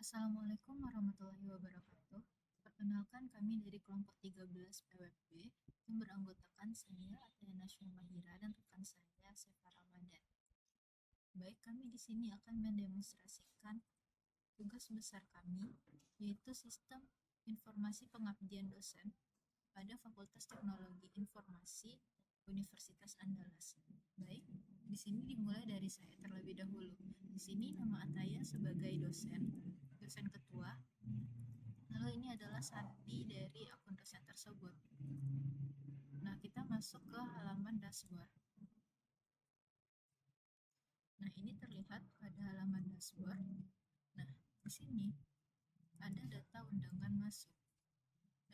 Assalamualaikum warahmatullahi wabarakatuh. Perkenalkan, kami dari kelompok 13 PWB yang beranggotakan saya, Athena Syumahira, dan rekan saya, Sefa Ramadan. Baik, kami di sini akan mendemonstrasikan tugas besar kami, yaitu sistem informasi pengabdian dosen pada Fakultas Teknologi Informasi Universitas Andalas. Baik, di sini dimulai dari saya terlebih dahulu. Di sini nama Ataya sebagai dosen ketua. Lalu ini adalah sandi dari akun dosen tersebut. Nah, kita masuk ke halaman dashboard. Nah, ini terlihat pada halaman dashboard. Nah, di sini ada data undangan masuk.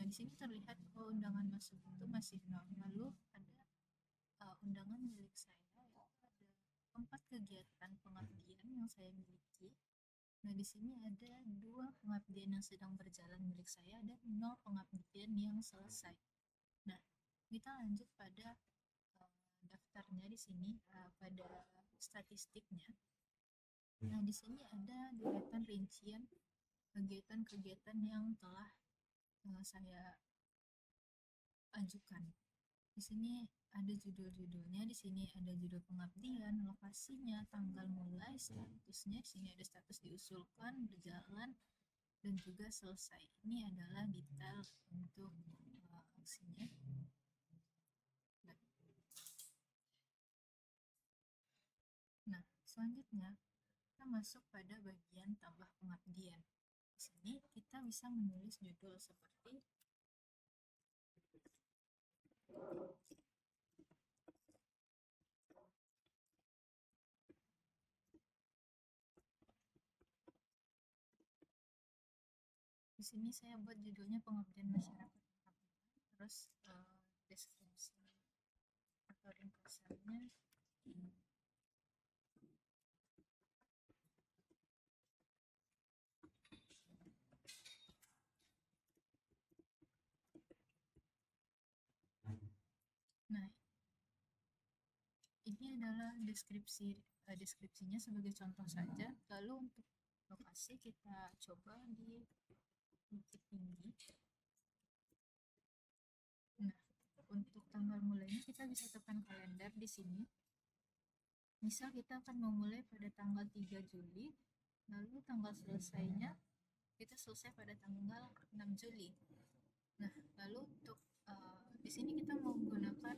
Nah, di sini terlihat bahwa undangan masuk itu masih 0. Lalu ada undangan milik saya, yaitu ada 4 kegiatan pengabdian yang saya miliki. Nah, di sini ada 2 pengabdian yang sedang berjalan milik saya dan 0 pengabdian yang selesai. Nah, kita lanjut pada daftarnya di sini, pada statistiknya. Nah, di sini ada deretan rincian kegiatan-kegiatan yang telah saya ajukan. Di sini ada judul-judulnya, di sini ada judul pengabdian, lokasinya, tanggal mulai, statusnya. Di sini ada status diusulkan, berjalan, dan juga selesai. Ini adalah detail untuk aksinya. Nah, selanjutnya kita masuk pada bagian tambah pengabdian. Di sini kita bisa menulis judul seperti di sini saya buat judulnya pengabdian masyarakat, terus deskripsi atau ringkasannya. Nah, ini adalah deskripsinya sebagai contoh saja. Lalu untuk lokasi kita coba di Bukit Tinggi. Nah, untuk tanggal mulainya kita bisa tekan kalender di sini. Misal kita akan memulai pada tanggal 3 Juli, lalu tanggal selesainya kita selesai pada tanggal 6 Juli. Nah, lalu untuk di sini kita menggunakan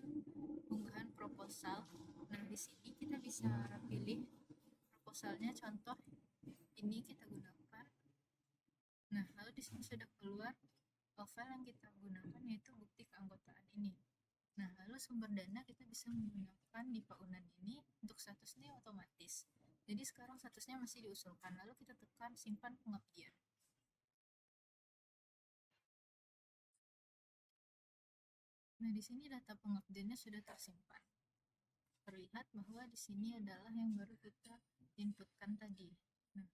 unggahan proposal. Nah, di sini kita bisa pilih proposalnya, contoh ini kita gunakan. Nah, lalu di sini sudah keluar file yang kita gunakan, yaitu bukti keanggotaan ini. Nah, lalu sumber dana kita bisa menggunakan di Paunan ini. Untuk statusnya otomatis. Jadi sekarang statusnya masih diusulkan. Lalu kita tekan simpan pengabdian. Nah, di sini data pengabdiannya sudah tersimpan. Terlihat bahwa di sini adalah yang baru kita inputkan tadi. Nah,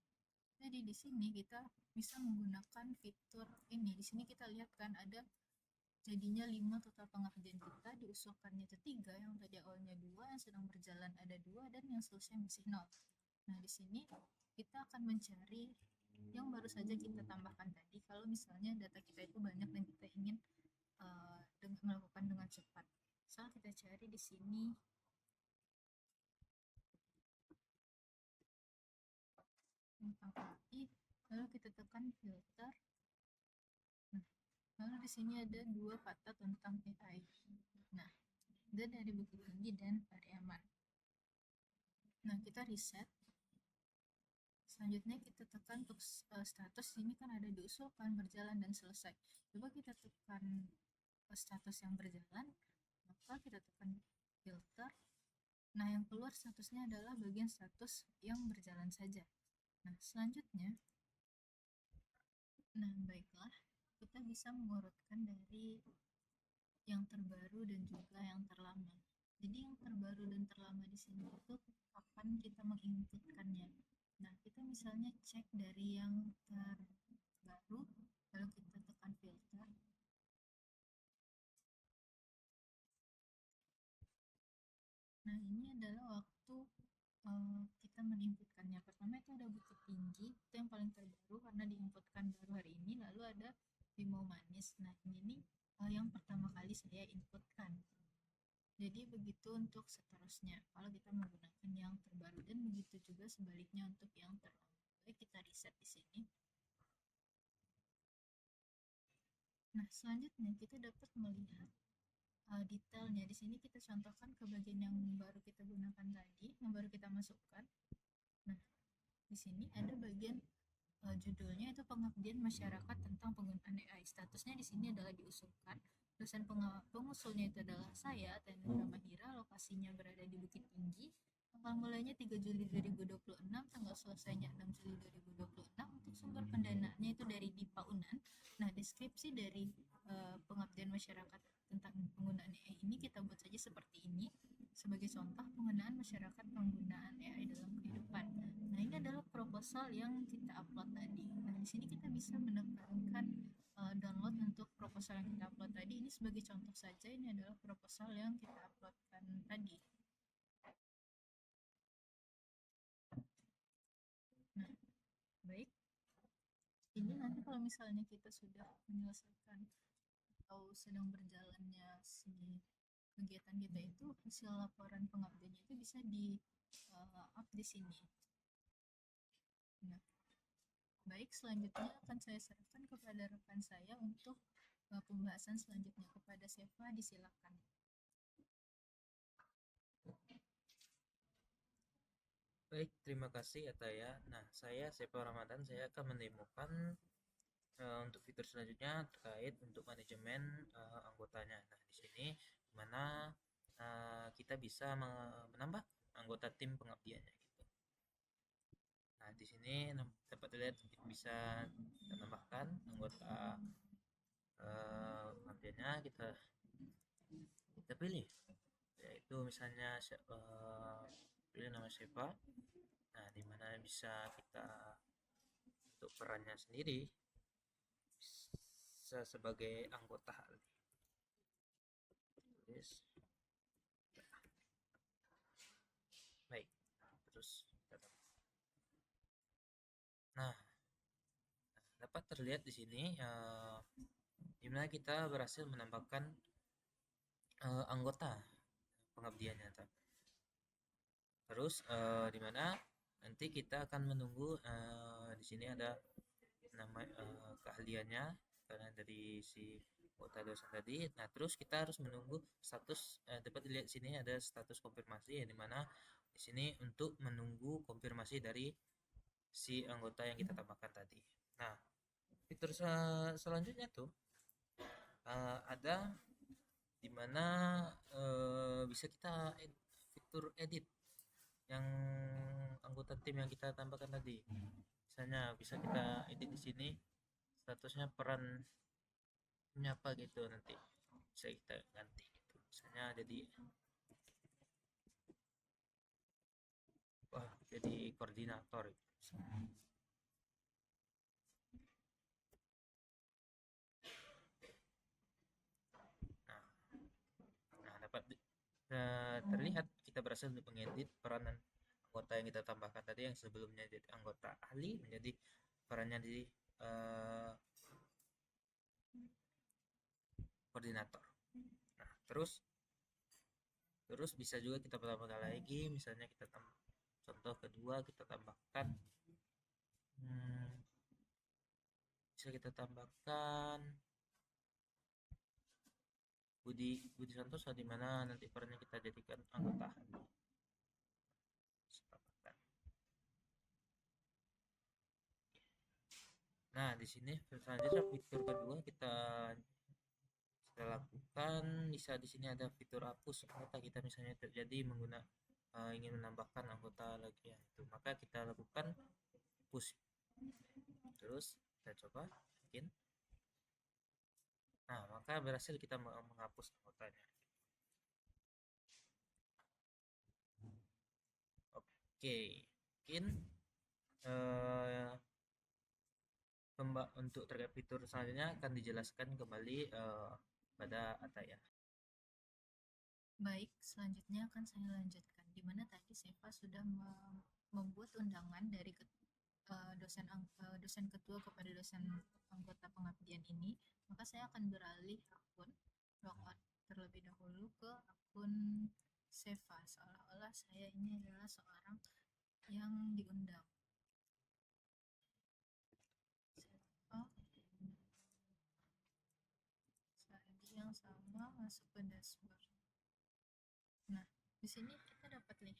jadi di sini kita bisa menggunakan fitur ini. Di sini kita lihat kan ada jadinya 5 total pengabdian kita, diusulkannya itu 3, yang tadi awalnya 2, yang sedang berjalan ada 2, dan yang selesai masih 0. Nah, di sini kita akan mencari yang baru saja kita tambahkan tadi. Kalau misalnya data kita itu banyak dan kita ingin melakukan dengan cepat, misal kita cari di sini tentang AI, lalu kita tekan filter. Nah, lalu di sini ada 2 kata tentang AI. Nah, dan dari Bukit Tinggi dan Pariaman. Nah, kita reset. Selanjutnya kita tekan untuk status. Ini kan ada diusulkan, berjalan, dan selesai. Coba kita tekan status yang berjalan, maka kita tekan filter. Nah, yang keluar statusnya adalah bagian status yang berjalan saja. Nah, selanjutnya, nah baiklah, kita bisa mengurutkan dari yang terbaru dan juga yang terlama. Jadi yang terbaru dan terlama di sini itu kapan kita menginputkannya. Nah, kita misalnya cek dari yang terbaru, lalu kita tekan filter. Nah, ini adalah waktu kita menginputkannya. Pertama itu ada Bukit Tinggi, itu yang paling terbaru karena karena diinputkan baru hari ini. Lalu ada Bimo Manis. Nah, ini nih yang pertama kali saya inputkan. Jadi begitu untuk seterusnya kalau kita menggunakan yang terbaru, dan begitu juga sebaliknya untuk yang terlama. Baik, kita reset di sini. Nah, selanjutnya kita dapat melihat detailnya. Di sini kita contohkan ke bagian yang baru kita gunakan tadi, yang baru kita masukkan. Nah, di sini ada bagian judulnya itu pengabdian masyarakat tentang penggunaan AI. Statusnya di sini adalah diusulkan. Dosen pengusulnya itu adalah saya, Tendra Mahira. Lokasinya berada di Bukit Tinggi. Tanggal mulainya 3 Juli 2026, tanggal selesainya 6 Juli 2026. Untuk sumber pendanaannya itu dari DIPA UNAN. Nah, deskripsi dari pengabdian masyarakat tentang penggunaan AI ini kita buat saja seperti ini. Sebagai contoh, penggunaan masyarakat penggunaan AI dalam kehidupan. Nah, ini adalah proposal yang kita upload tadi. Nah, di sini kita bisa menekankan download untuk proposal yang kita upload tadi. Ini sebagai contoh saja, ini adalah proposal yang kita uploadkan tadi. Nah, baik. Ini nanti kalau misalnya kita sudah menyelesaikan atau sedang berjalannya si kegiatan kita itu, hasil laporan pengabdiannya itu bisa di up di sini. Nah, baik, selanjutnya akan saya serahkan kepada rekan saya untuk pembahasan selanjutnya. Kepada Seva, disilakan. Baik, terima kasih Ataya. Nah, saya Seva Ramadan, saya akan menemukan untuk fitur selanjutnya terkait untuk manajemen anggotanya. Nah, di sini dimana kita bisa menambah anggota tim pengabdiannya gitu. Nah, di sini dapat dilihat bisa kita tambahkan anggota pengabdiannya, kita pilih, yaitu misalnya pilih nama siapa. Nah, dimana bisa kita untuk perannya sendiri bisa sebagai anggota tulis. Baik, terus nah, dapat terlihat di sini dimana kita berhasil menambahkan anggota pengabdiannya. Terus dimana nanti kita akan menunggu di sini ada nama keahliannya karena dari si anggota dosen tadi. Nah, terus kita harus menunggu status, dapat dilihat di sini ada status konfirmasi, di mana di sini untuk menunggu konfirmasi dari si anggota yang kita tambahkan tadi. Nah, fitur selanjutnya tuh ada dimana bisa kita fitur edit yang anggota tim yang kita tambahkan tadi. Misalnya bisa kita edit di sini statusnya peran apa gitu, nanti bisa kita ganti gitu. Misalnya jadi koordinator gitu. Nah, dapat terlihat kita berhasil untuk mengedit peranan anggota yang kita tambahkan tadi, yang sebelumnya jadi anggota ahli menjadi perannya di koordinator. Nah, terus bisa juga kita tambahkan lagi, misalnya kita contoh kedua kita tambahkan bisa kita tambahkan Budi Santoso, di mana nanti perannya kita jadikan anggota ahli. Nah, di sini selanjutnya fitur kedua kita lakukan, bisa di sini ada fitur hapus anggota kita, misalnya terjadi ingin menambahkan anggota lagi ya, itu maka kita lakukan push. Terus kita coba bikin. Nah, maka berhasil kita menghapus anggotanya. Oke, mungkin untuk terkait fitur selanjutnya akan dijelaskan kembali pada Ataya. Baik, selanjutnya akan saya lanjutkan, di mana tadi Seva sudah membuat undangan dari dosen dosen ketua kepada dosen anggota pengabdian ini, maka saya akan beralih akun logout terlebih dahulu ke akun Seva, seolah-olah saya ini adalah seorang yang diundang. Seva ID yang sama, masuk ke dashboard. Nah, di sini kita dapat lihat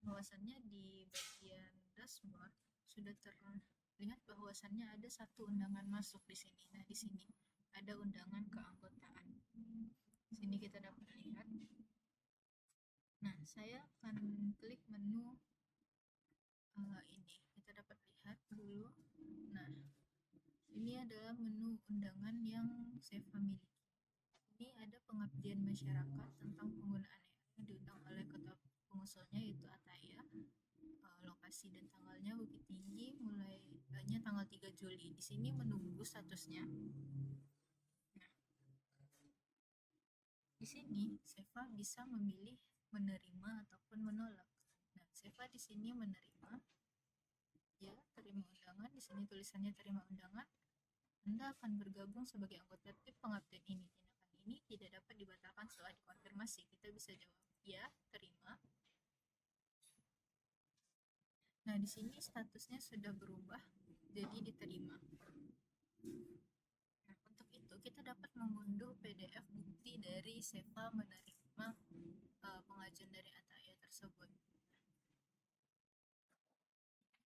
bahwasannya di bagian dashboard sudah terlihat bahwasannya ada satu undangan masuk di sini. Nah, di sini ada undangan keanggotaan. Di sini kita dapat lihat. Nah, saya akan klik menu ini. Kita dapat lihat dulu. Nah, ini adalah menu undangan yang Seva miliki. Ini ada pengabdian masyarakat tentang penggunaan AI yang diundang oleh ketua pengusulnya yaitu Ataya. Lokasi dan tanggalnya Bukit Tinggi, mulainya tanggal 3 Juli. Di sini menunggu statusnya. Nah, di sini Seva bisa memilih menerima ataupun menolak. Nah, Seva di sini menerima, ya, terima undangan. Di sini tulisannya terima undangan. Anda akan bergabung sebagai anggota tim pengabdian ini. Tindakan ini tidak dapat dibatalkan setelah dikonfirmasi. Kita bisa jawab ya, terima. Nah, di sini statusnya sudah berubah jadi diterima. Nah, untuk itu kita dapat mengunduh PDF bukti dari Seva menerima pengajuan dari Ataya tersebut.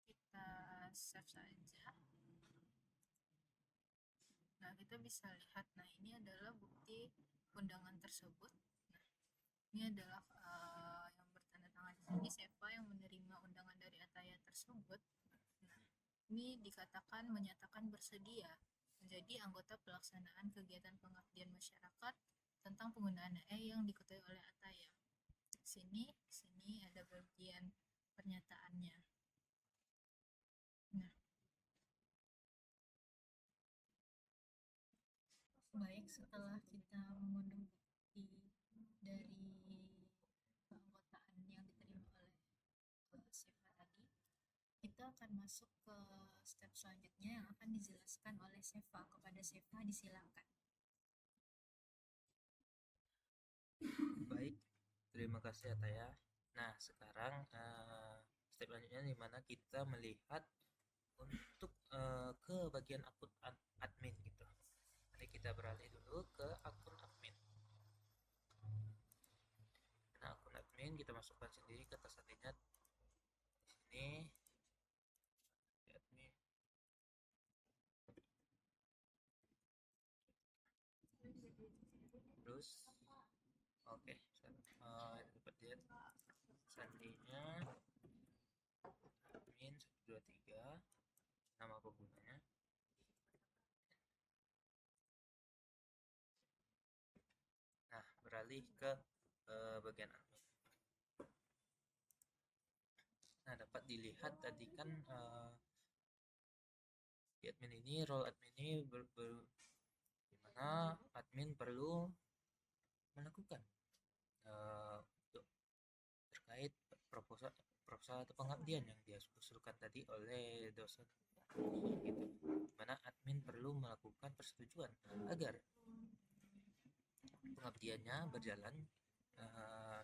Kita save saja. Nah, kita bisa lihat. Nah, ini adalah bukti undangan tersebut. Nah, ini adalah yang bertanda tangan di sini Seva yang menerima undangan dari Ataya tersebut. Nah, ini dikatakan menyatakan bersedia menjadi anggota pelaksanaan kegiatan pengabdian masyarakat tentang penggunaan AI yang diketuai oleh Ataya. Sini ada bagian pernyataannya. Nah, baik, setelah kita mengunduh bukti dari keanggotaan yang diterima oleh Seva tadi, kita akan masuk ke step selanjutnya yang akan dijelaskan oleh Seva. Kepada Seva disilakan. Baik, terima kasih Ataya. Nah, sekarang step selanjutnya di mana kita melihat untuk ke bagian akun admin gitu. Mari kita beralih dulu ke akun admin. Nah, akun admin kita masukkan sendiri ke tas adminnya di sini. Di admin. Terus, oke, dapat lihat sandinya admin 123, nama penggunanya. Nah, beralih ke bagian admin. Nah, dapat dilihat tadi kan di admin ini, role admin ini dimana admin perlu melakukan untuk terkait proposal atau pengabdian yang dia usulkan tadi oleh dosen gitu, dimana admin perlu melakukan persetujuan agar pengabdiannya berjalan,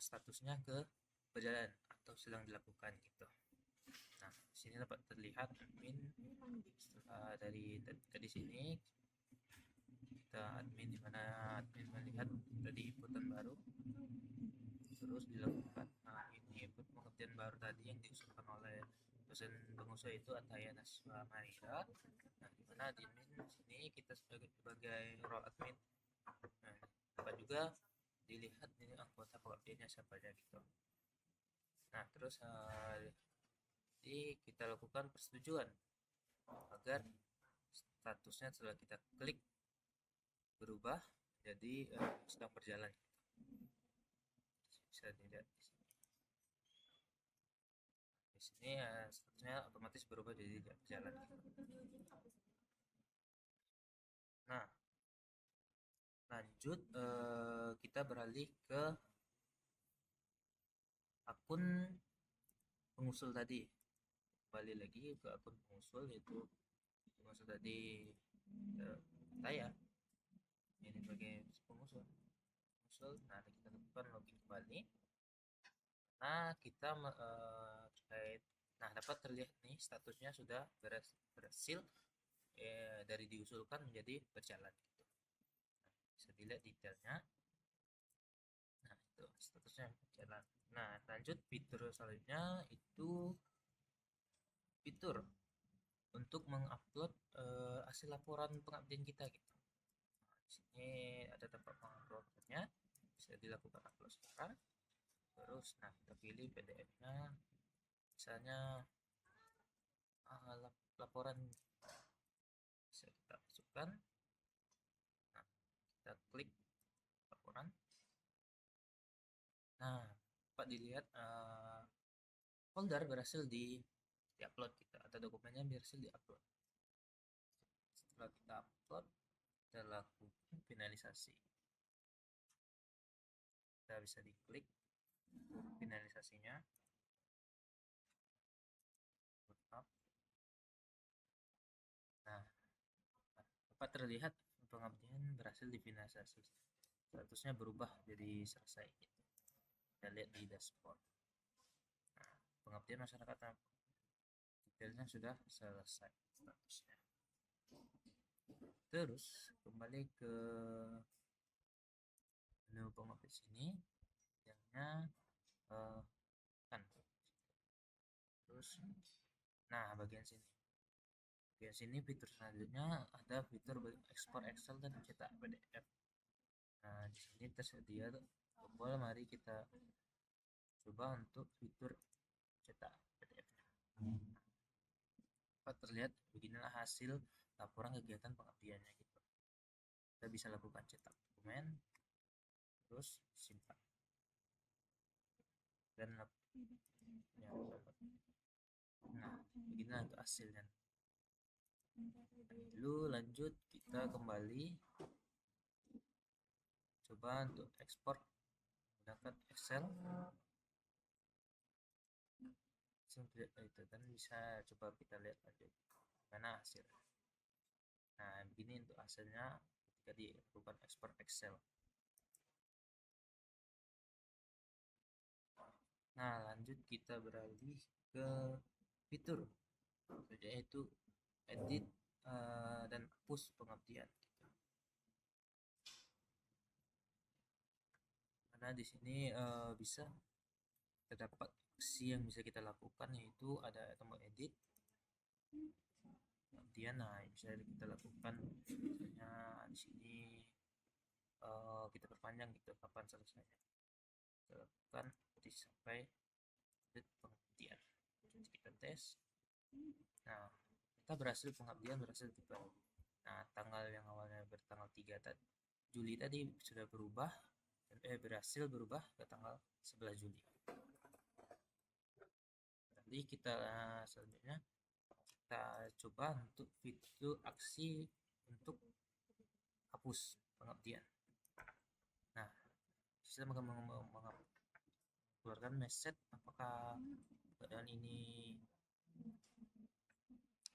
statusnya ke berjalan atau sedang dilakukan gitu. Nah, di sini dapat terlihat admin dari sini kita admin di mana admin melihat tadi inputan baru terus dilakukan. Nah, ini input pengertian baru tadi yang diusulkan oleh dosen pengusul itu Ataya Naswa Marira. Nah, di mana admin sini kita sebagai role admin. Nah, dapat juga dilihat ini anggota pengabdiannya siapa aja gitu. Nah, terus jadi kita lakukan persetujuan agar statusnya setelah kita klik berubah jadi sedang berjalan. Bisa dilihat di sini statusnya otomatis berubah jadi berjalan. Nah, lanjut kita beralih ke akun pengusul tadi. kembali lagi ke akun pengusul, yaitu pengusul tadi saya ini sebagai pengusul. Nah, kita lakukan login kembali. Nah, kita terkait, nah dapat terlihat nih statusnya sudah berhasil dari diusulkan menjadi berjalan gitu. Nah, bisa dilihat detailnya. Nah, itu statusnya berjalan. Nah, lanjut fitur selanjutnya itu fitur untuk mengupload hasil laporan pengabdian kita gitu. Nah, di sini ada tempat penguploadnya, bisa dilakukan upload sekarang. Terus, nah kita pilih PDF-nya, misalnya laporan bisa kita masukkan. Nah, kita klik laporan. Nah, dapat dilihat folder berhasil di-upload kita, atau dokumennya berhasil di-upload. Setelah kita upload, kita lakukan finalisasi. Kita bisa diklik finalisasinya. Nah, dapat terlihat pengabdian berhasil difinalisasi. Statusnya berubah jadi selesai gitu. Kita lihat di dashboard. Nah, pengabdian masyarakat detailnya sudah selesai statusnya. Terus kembali ke menu pengabdian sini, yang kan. Terus, nah bagian sini fitur selanjutnya ada fitur ekspor Excel dan cetak PDF. Nah, di sini tersedia tombol, mari kita coba untuk fitur cetak PDF-nya. Dapat terlihat beginilah hasil laporan kegiatan pengabdiannya gitu. Kita bisa lakukan cetak dokumen, terus simpan dan nah beginilah untuk hasilnya. Lalu lanjut kita kembali coba untuk ekspor menggunakan Excel. Itu kan bisa coba kita lihat aja mana hasil. Nah, begini untuk hasilnya ketika dilakukan ekspor Excel. Nah, lanjut kita beralih ke fitur, yaitu edit dan hapus pengabdian. Karena di sini bisa terdapat aksi yang bisa kita lakukan, yaitu ada tombol edit pengabdian. Nah, bisa kita lakukan misalnya di sini kita perpanjang gitu kapan selesainya. Kita lakukan sampai pengabdian. Kita tes. Nah, kita pengabdian berhasil tiba. Nah, tanggal yang awalnya bertanggal 3 Juli tadi sudah berubah, berhasil berubah ke tanggal 11 Juli. Nanti kita selanjutnya kita coba untuk fitur aksi untuk hapus pengabdian. Nah, sistem mengeluarkan message apakah keadaan ini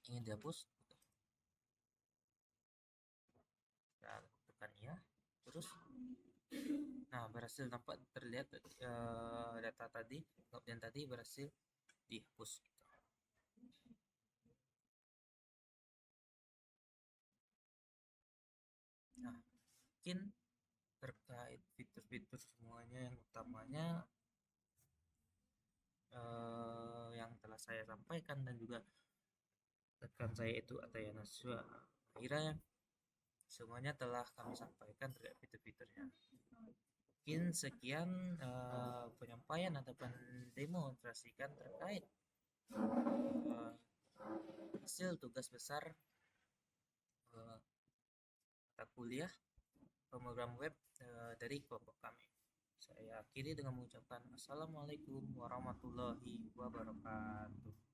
ingin dihapus. Kita tekan ya, terus nah berhasil, nampak terlihat data tadi pengabdian tadi berhasil dihapus gitu. Nah, mungkin terkait fitur-fitur semuanya yang utamanya yang telah saya sampaikan, dan juga rekan saya itu Atayana Akhirnya semuanya telah kami sampaikan terkait fitur-fiturnya. Mungkin sekian penyampaian ataupun demonstrasikan terkait hasil tugas besar mata kuliah pemrogram web dari kelompok kami. Saya akhiri dengan mengucapkan Assalamualaikum warahmatullahi wabarakatuh.